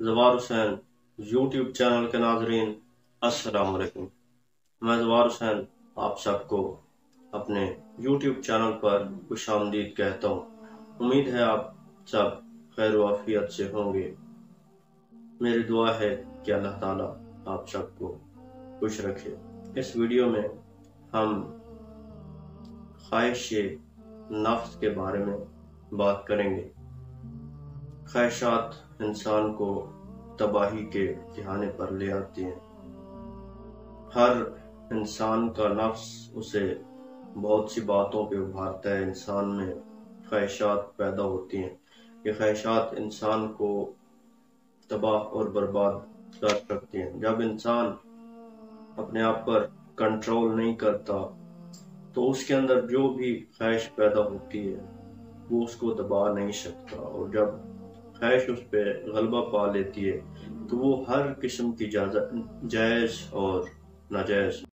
जवार Hussain YouTube channel के नाजरीन अस्सलाम वालेकुम। मैं जवार हुसैन आप सबको अपने यूट्यूब चैनल पर खुशामदीद कहता हूँ। उम्मीद है आप सब खैर वाफियत से होंगे। मेरी दुआ है कि अल्लाह ताला आप सबको खुश रखे। इस वीडियो में हम ख्वाहिश नफ्स के बारे में बात करेंगे। ख्वाहिशात इंसान को तबाही के तिहाने पर ले आती हैं। हर इंसान का नफ्स उसे बहुत सी बातों पे उभारता है। इंसान में ख्वाहिशात पैदा होती हैं। ये ख्वाहिशात इंसान को तबाह और बर्बाद कर सकती हैं। जब इंसान अपने आप पर कंट्रोल नहीं करता तो उसके अंदर जो भी ख्वाहिश पैदा होती है वो उसको दबा नहीं सकता, और जब ख्वाहिश उस पर गलबा पा लेती है तो वो हर किस्म की जायज़ और नाजायज़